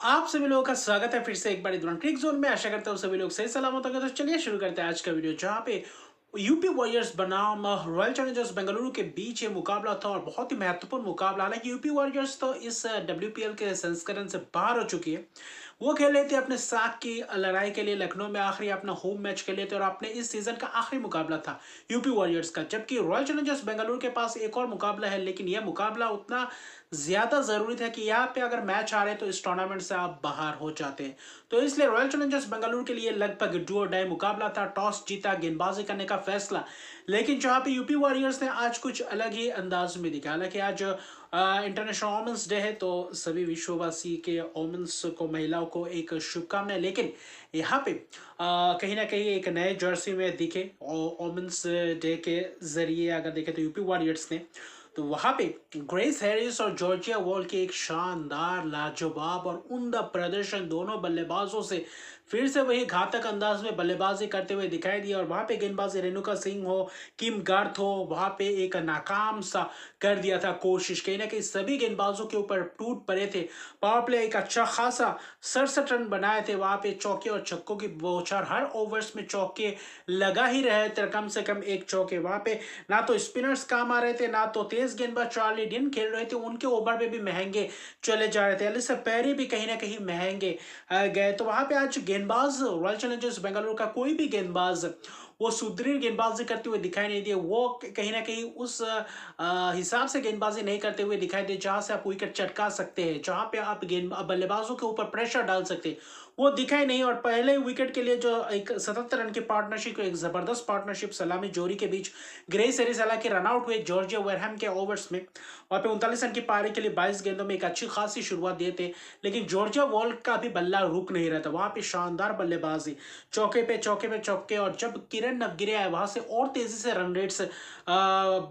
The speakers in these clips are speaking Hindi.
आप सभी लोगों का स्वागत है फिर से एक बार दुरान क्रिक जोन में। आशा करता हूँ सभी लोग सही सलामत होंगे। तो चलिए शुरू करते हैं आज का वीडियो, जहाँ पे यूपी वॉरियर्स बनाम रॉयल चैलेंजर्स बेंगलुरु के बीच ये मुकाबला था और बहुत ही महत्वपूर्ण मुकाबला। हालांकि यूपी वॉरियर्स तो इस डब्ल्यूपीएल के संस्करण से बाहर हो चुकी है। वो खेल रहे थे अपने साख की लड़ाई के लिए, लखनऊ में आखिरी अपना होम मैच खेल रहे थे और अपने इस सीजन का आखिरी मुकाबला था यूपी वॉरियर्स का। जबकि रॉयल चैलेंजर्स बेंगलुरु के पास एक और मुकाबला है, लेकिन यह मुकाबला उतना ज्यादा जरूरी था कि यहाँ पे अगर मैच आ रहे तो इस टूर्नामेंट से आप बाहर हो जाते हैं। तो इसलिए रॉयल चैलेंजर्स बेंगलुरु के लिए लगभग डू और डाई मुकाबला था। टॉस जीता, गेंदबाजी करने का फैसला। लेकिन जहाँ पे यूपी वॉरियर्स ने आज कुछ अलग ही अंदाज में दिखा। हालांकि आज इंटरनेशनल वोमेंस डे है, तो सभी विश्ववासी के वोमेंस को, महिलाओं को एक शुभकामनाएं। लेकिन यहाँ पे कहीं ना कहीं एक नए जर्सी में दिखे वोमेंस डे के जरिए अगर देखें तो यूपी वॉरियर्स ने, तो वहां पे ग्रेस हैरिस और जॉर्जिया वॉल के एक शानदार, लाजवाब और उम्दा प्रदर्शन दोनों बल्लेबाजों से फिर से वही घातक अंदाज में बल्लेबाजी करते हुए दिखाई दिया। और वहां पे गेंदबाजी रेणुका सिंह हो, किम गार्थ हो, वहां पे एक नाकाम सा कर दिया था कोशिश। कहीं ना कहीं सभी गेंदबाजों के ऊपर टूट पड़े थे। पावर प्ले एक अच्छा खासा 67 रन बनाए थे। वहां पे चौके और छक्कों की बौछार, हर ओवर्स में चौके लगा ही रहे थे, कम से कम एक चौके। वहां पे ना तो स्पिनर्स काम आ रहे थे, ना तो तेज गेंदबाज चार्ली डिन खेल रहे थे। उनके ओवर में भी महंगे चले जा रहे थे। एलिसा पेरी भी कहीं ना कहीं महंगे गए। तो वहां पे आज गेंदबाज रॉयल चैलेंजर्स बेंगलुरु का कोई भी गेंदबाज वो सुदृढ़ गेंदबाजी करते हुए दिखाई नहीं दिए। वो कहीं ना कहीं उस हिसाब से गेंदबाजी नहीं करते हुए दिखाई दे जहां से आप विकेट चटका सकते हैं, जहां पे आप गेंद बल्लेबाजों के ऊपर प्रेशर डाल सकते हैं, वो दिखाई नहीं। और पहले विकेट के लिए जो एक 77 रन की पार्टनरशिप, एक जबरदस्त पार्टनरशिप सलामी जोरी के बीच ग्रेस हैरिस हालांकि रनआउट हुए जॉर्जिया वेरहम के ओवर्स में। वहां पे 39 रन की पारी के लिए 22 गेंदों में एक अच्छी खासी शुरुआत दिए थे। लेकिन जॉर्जिया वॉल का भी बल्ला रुक नहीं रहा था। वहां पे शानदार बल्लेबाजी, चौके पे चौके पे चौके। और जब किरण नवगिरे आए वहां से और तेजी से रन रेट्स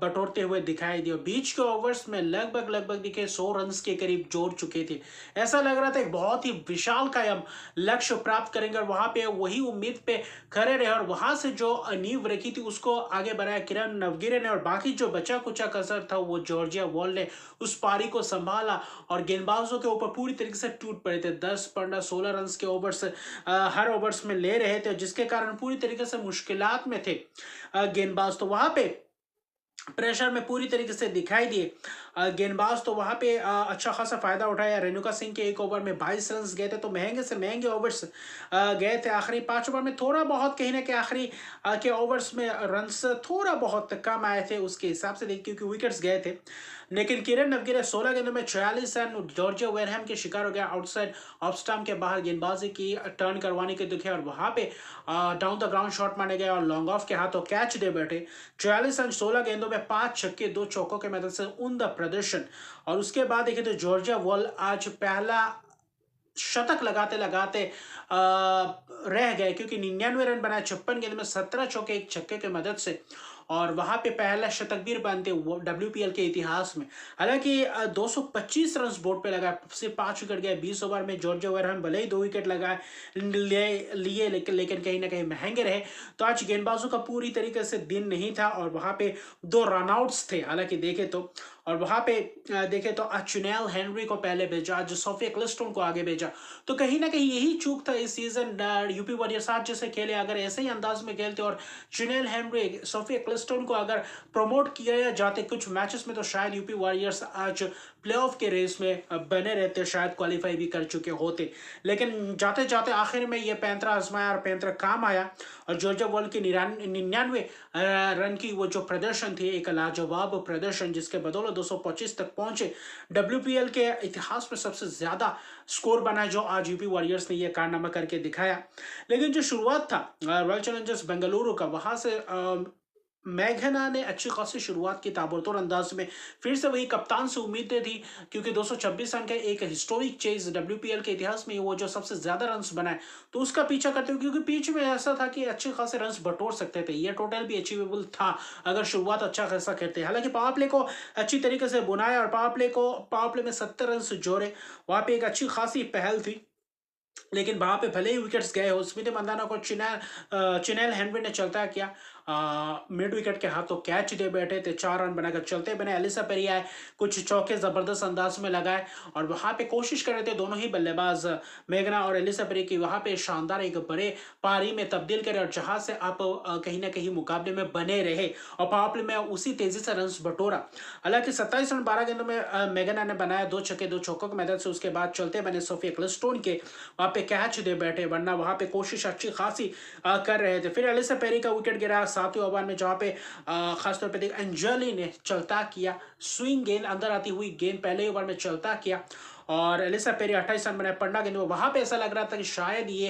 बटोरते हुए दिखाई दिए। बीच के ओवर्स में लगभग लगभग दिखे 100 रन के करीब जोड़ चुके थे। ऐसा लग रहा था एक बहुत ही विशाल कायम लक्ष्य प्राप्त करेंगे और वहां पे वही उम्मीद पे खड़े रहे। और वहां से जो नींव रखी थी उसको आगे बढ़ाया किरण नवगिरे ने, और बाकी जो बचा कुचा कसर था वो जॉर्जिया वॉल ने उस पारी को संभाला और गेंदबाजों के ऊपर पूरी तरीके से टूट पड़े थे। 10 15 16 रन के ओवर्स हर ओवर्स में ले रहे थे, जिसके कारण पूरी तरीके से मुश्किलात में थे गेंदबाज। तो वहां पे प्रेशर में पूरी तरीके से दिखाई दिए गेंदबाज। तो वहां पे अच्छा खासा फायदा उठाया। रेणुका सिंह के एक ओवर में 22 रन गए थे, तो महंगे से महंगे ओवर्स गए थे। आखिरी 5 ओवर में थोड़ा बहुत कहीं ना कहीं आखिरी के ओवर्स में रन्स थोड़ा बहुत कम आए थे उसके हिसाब से, देखिए क्योंकि विकेट्स गए थे। लेकिन किरण नवगिरे 16 गेंदों में 46 रन जॉर्जिया वेरहम के शिकार हो गया। आउटसाइड ऑफ स्टंप के बाहर गेंदबाजी की, टर्न करवाने के दिखे और वहां पे डाउन द ग्राउंड शॉट माने गए और लॉन्ग ऑफ के हाथों कैच दे बैठे। 44 रन 16 गेंदों में 5 छक्के 2 चौकों के मदद से उम्दा प्रदर्शन। और उसके बाद देखें तो जॉर्जिया वॉल आज पहला शतक लगाते लगाते रह गए, क्योंकि 99 रन बनाए 56 गेंद में 17 चौके एक छक्के की मदद से। और वहां पे पहला शतक भी बनते डब्ल्यूपीएल के इतिहास में। हालांकि 225 रन बोर्ड पे लगाए, सिर्फ 5 विकेट गए 20 ओवर में। जॉर्जिया वेरहम भले ही 2 विकेट लगाए लिए, लेकिन कहीं ना कहीं महंगे रहे। तो आज गेंदबाजों का पूरी तरीके से दिन नहीं था और वहां पे 2 रनआउट्स थे हालांकि देखे तो। और वहां पे देखे तो आज चुनेल हेनरी को पहले भेजा, आज सोफिया क्लिस्टन को आगे भेजा। तो कहीं ना कहीं यही चूक था इस सीजन। यूपी वॉरियर्स आज जैसे खेले, अगर ऐसे ही अंदाज में खेलते और चुनेल हेनरी, सोफिया क्लिस्टन को अगर प्रमोट किया जाते कुछ मैचेस में, तो शायद यूपी वॉरियर्स आज प्लेऑफ के रेस में बने रहते, शायद क्वालिफाई भी कर चुके होते। लेकिन जाते जाते आखिर में ये पैंतरा आजमाया और पैंतरा काम आया। और जॉर्जिया वॉल की 99 रन की वो जो प्रदर्शन थी, एक लाजवाब प्रदर्शन जिसके बदौलत 225 तक पहुंचे। डब्ल्यूपीएल के इतिहास में सबसे ज्यादा स्कोर बना जो आज यूपी वॉरियर्स ने यह कारनामा करके दिखाया। लेकिन जो शुरुआत था रॉयल चैलेंजर्स बेंगलुरु का, वहां से मैघना ने अच्छी खासी शुरुआत की ताबड़तोड़ अंदाज में। फिर से वही कप्तान से उम्मीदें थी, क्योंकि 226 रन का एक हिस्टोरिक चेज डब्ल्यूपीएल के इतिहास में, वो जो सबसे ज्यादा रन्स बनाए, तो उसका पीछा करते हुए, क्योंकि पीछे में ऐसा था कि अच्छे खासे रन्स बटोर सकते थे, ये टोटल भी अचीवेबल था अगर शुरुआत अच्छा खासा करते। हालांकि पावर प्ले को अच्छी तरीके से बुनाया और पावर प्ले में 70 रन जोड़े, वहां पे एक अच्छी खासी पहल थी। लेकिन वहां पे भले ही विकेट्स गए हो, स्मिथ मंदाना को चिनेल हेनरी ने चलता किया। मिड विकेट के हाथों कैच दे बैठे थे, 4 रन बनाकर चलते बने। एलिसा पेरी आए, कुछ चौके जबरदस्त अंदाज में लगाए और वहां पे कोशिश कर रहे थे दोनों ही बल्लेबाज मेघना और एलिसा पेरी की वहां पे शानदार एक बड़े पारी में तब्दील करे और जहां से आप कहीं ना कहीं मुकाबले में बने रहे और पावर प्ले में उसी तेजी से रन बटोरा। हालांकि 27 रन 12 गेंदों में मेघना ने बनाया, 2 छक्के 2 चौकों की मदद से। उसके बाद चलते बने सोफिया क्लिस्टोन के, वहां पे कैच दे बैठे, वरना वहां पे कोशिश अच्छी खासी कर रहे थे। फिर एलिसा पेरी का विकेट गिरा 7वें ओवर में, जहां पे खासतौर पर एंजली ने चलता किया, स्विंग गेंद अंदर आती हुई गेंद पहले ही ओवर में चलता किया और एलिसा पेरी 28 रन बनाए 15 गेंदों में। वहां पे ऐसा लग रहा था कि शायद ये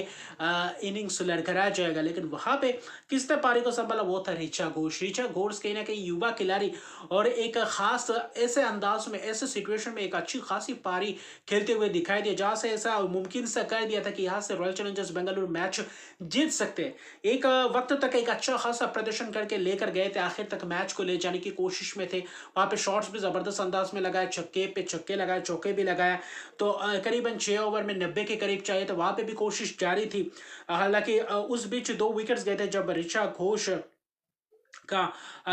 इनिंग्स लड़खड़ा जाएगा, लेकिन वहां पे किसने पारी को संभाला वो था ऋचा घोष। ऋचा घोष कहीं ना कहीं युवा खिलाड़ी और एक खास ऐसे अंदाज में, ऐसे सिचुएशन में एक अच्छी खासी पारी खेलते हुए दिखाई दिया, जहां से ऐसा मुमकिन सा कर दिया था कि यहाँ से रॉयल चैलेंजर्स बेंगलुरु मैच जीत सकते हैं। एक वक्त तक एक अच्छा खासा प्रदर्शन करके लेकर गए थे, आखिर तक मैच को ले जाने की कोशिश में थे। वहां पे शॉट्स भी जबरदस्त अंदाज में लगाए, छक्के पे छक्के लगाए, चौके भी लगाए, तो करीबन 6 ओवर में 90 के करीब चाहिए, तो वहां पे भी कोशिश जारी थी। हालांकि उस बीच 2 विकेट्स गए थे जब ऋचा घोष का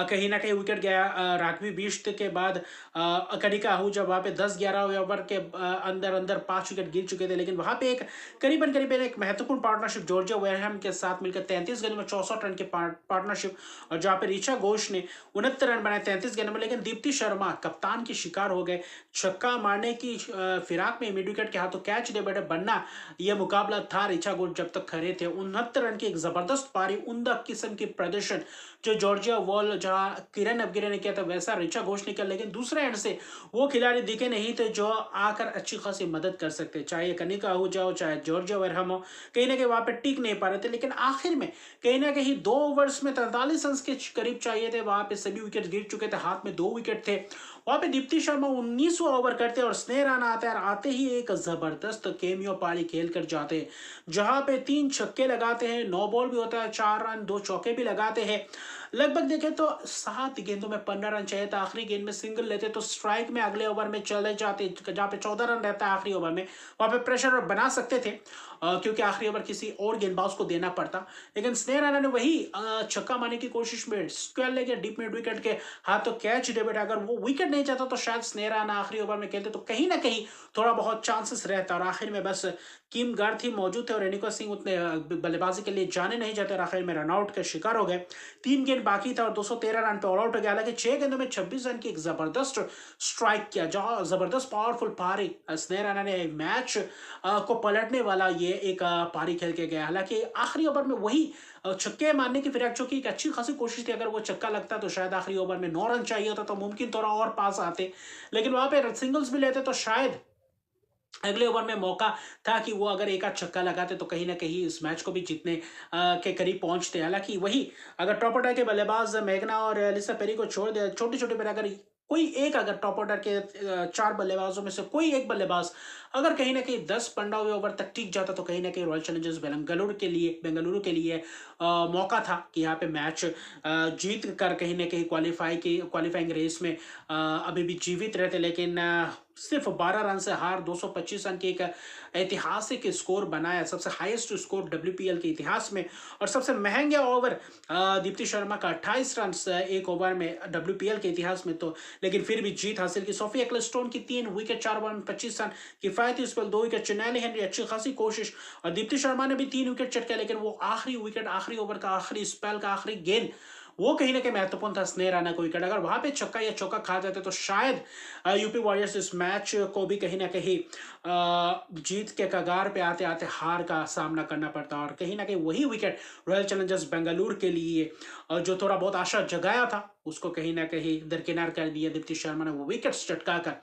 कहीं ना कहीं विकेट गया राघवी बिष्ट के बाद। कनिका आहूजा वहां पे 10-11 ओवर के अंदर अंदर 5 विकेट गिर चुके थे, लेकिन वहां पे एक करीबन करीबन एक महत्वपूर्ण पार्टनरशिप जॉर्जिया वेरहम के साथ मिलकर 33 गेंदों में 64 रन की पार्टनरशिप, और जहां पे ऋचा घोष ने 69 रन बनाए 33 गेंदों में। लेकिन दीप्ति शर्मा कप्तान की शिकार हो गए, छक्का मारने की फिराक में मिड विकेट के हाथों कैच दे बैठे, बनना यह मुकाबला था। ऋचा घोष जब तक खड़े थे 69 रन की एक जबरदस्त पारी, उम्दा किस्म की प्रदर्शन जो जॉर्जिया वॉल जहां किरण अबगिरे ने किया था वैसा ऋचा घोष ने किया, लेकिन दूसरे एंड से वो खिलाड़ी दिखे नहीं थे जो आकर अच्छी खासी मदद कर सकते, चाहे कनिका आहूजा हो चाहे जॉर्जिया वेरहम हो, कहीं ना कहीं वहां पे टिक नहीं पा रहे थे। लेकिन आखिर में कहीं ना कहीं 2 ओवर्स में 43 रन के करीब चाहिए थे, वहां पे सभी विकेट गिर चुके थे, हाथ में 2 विकेट थे। वहां पे दीप्ति शर्मा 19वां ओवर करते और स्नेह राणा आता है, आते ही एक जबरदस्त केमियो पारी खेल कर जाते हैं, जहां पे 3 छक्के लगाते हैं, 9 बॉल भी होता है, 4 रन 2 चौके भी लगाते हैं। लगभग देखें तो 7 गेंदों में 15 रन चाहिए था, आखिरी गेंद में सिंगल लेते तो स्ट्राइक में अगले ओवर में चले जाते, जहां पे 14 रन रहता है आखिरी ओवर में, वहां पे प्रेशर बना सकते थे क्योंकि आखिरी ओवर किसी और गेंदबाज को देना पड़ता। लेकिन स्नेह राणा ने वही छक्का मारने की कोशिश में स्क्वायर लेके डीप मिड विकेट के हाथों कैच दे बैठा, अगर वो विकेट नहीं चाहता तो शायद स्नेह राणा आखिरी ओवर में खेलते तो कहीं ना कहीं थोड़ा बहुत चांसेस रहता, और आखिर में बस किम गार्थी मौजूद थे और रेणुका सिंह उतने बल्लेबाजी के लिए जाने नहीं जाते और आखिर में रनआउट का शिकार हो गए। 3 गेंद बाकी था और 213 रन पे ऑल आउट हो गया। हालांकि 6 गेंदों में 26 रन की एक जबरदस्त स्ट्राइक किया, जहां जबरदस्त पावरफुल पारी स्नेह राणा ने मैच को पलटने वाला ये एक पारी खेल के गया। हालांकि आखिरी ओवर में वही छक्के मारने की फिर चूंकि एक अच्छी खासी कोशिश थी, अगर वो छक्का लगता तो शायद आखिरी ओवर में 9 रन चाहिए होता तो मुमकिन थोड़ा और पास आते, लेकिन वहां पे सिंगल्स भी लेते तो शायद अगले ओवर में मौका था कि वो अगर एक आध छक्का लगाते तो कहीं ना कहीं इस मैच को भी जीतने के करीब पहुंचते। हालांकि वही अगर टॉप ऑर्डर के बल्लेबाज मेघना और एलिसा पेरी को छोड़ दे, छोटे छोटे पर अगर कोई एक अगर टॉप ऑर्डर के 4 बल्लेबाजों में से कोई एक बल्लेबाज अगर कहीं ना कहीं 10-15वें ओवर तक टिक जाता तो कहीं ना कहीं रॉयल चैलेंजर्स बेंगलुरु के लिए मौका था कि यहाँ पे मैच जीत कर कहीं ना कहीं क्वालिफाइंग रेस में अभी भी जीवित रहते। लेकिन सिर्फ 12 रन से हार, 225 रन की एक ऐतिहासिक स्कोर बनाया, सबसे हाईएस्ट स्कोर WPL के इतिहास में, और सबसे महंगे ओवर दीप्ति शर्मा का 28 रन एक ओवर में WPL के इतिहास में। तो लेकिन फिर भी जीत हासिल की। सोफिया क्लिस्टोन की 3 विकेट 4 ओवर में 25 रन किफायती स्पेल, 2 विकेट। चेन्नई हेनरी अच्छी खासी कोशिश, और दीप्ति शर्मा ने भी 3 विकेट चटके, लेकिन वो आखिरी विकेट, आखिरी ओवर का आखिरी स्पेल का आखिरी गेंद वो कहीं ना कहीं महत्वपूर्ण था। स्नेह राणा को विकेट अगर वहां पे छक्का या चौका खा जाते तो शायद यूपी वॉरियर्स इस मैच को भी कहीं ना कहीं जीत के कगार पे आते आते हार का सामना करना पड़ता, और कहीं ना कहीं वही विकेट रॉयल चैलेंजर्स बेंगलुरु के लिए जो थोड़ा बहुत आशा जगाया था उसको कहीं ना कहीं दरकिनार कर दिया। दीप्ति शर्मा ने वो विकेट चटका कर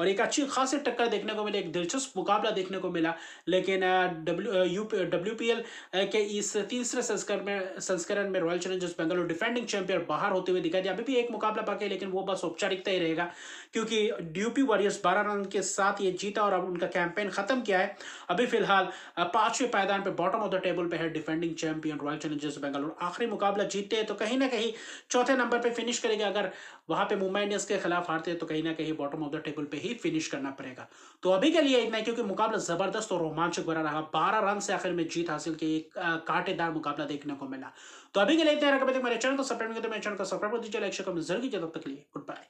और एक अच्छी खासी टक्कर देखने को मिली, एक दिलचस्प मुकाबला देखने को मिला। लेकिन WPL के इस तीसरे संस्करण में royal Challengers Bengaluru defending champion बाहर होते हुए दिखाई दिया। अभी भी एक मुकाबला बाकी है, लेकिन वो बस औपचारिकता ही रहेगा क्योंकि यूपी वॉरियर्स 12 रन के साथ ये जीता और अब उनका का कैंपेन खत्म किया है। अभी फिलहाल पांचवें पायदान पे बॉटम ऑफ द टेबल पे है defending champion royal Challengers Bengaluru. आखिरी मुकाबला जीतते हैं तो कहीं ना कहीं चौथे नंबर पे फिनिश करेंगे। अगर वहां पे मुंबई इंडियंस के खिलाफ हारते हैं तो कहीं ना कहीं बॉटम ऑफ द टेबल पे ही फिनिश करना पड़ेगा। तो अभी के लिए इतना ही, क्योंकि मुकाबला जबरदस्त और रोमांचक बना रहा। 12 रन से आखिर में जीत हासिल की, एक कांटेदार मुकाबला देखने को मिला। तो अभी के लिए इतना ही। मेरे चैनल को सब्सक्राइब नहीं करते मेरे चैनल को सब्सक्राइब कर दीजिए, लाइक शेयर कमेंट जरूर कीजिए। तब तक के लिए गुड बाय।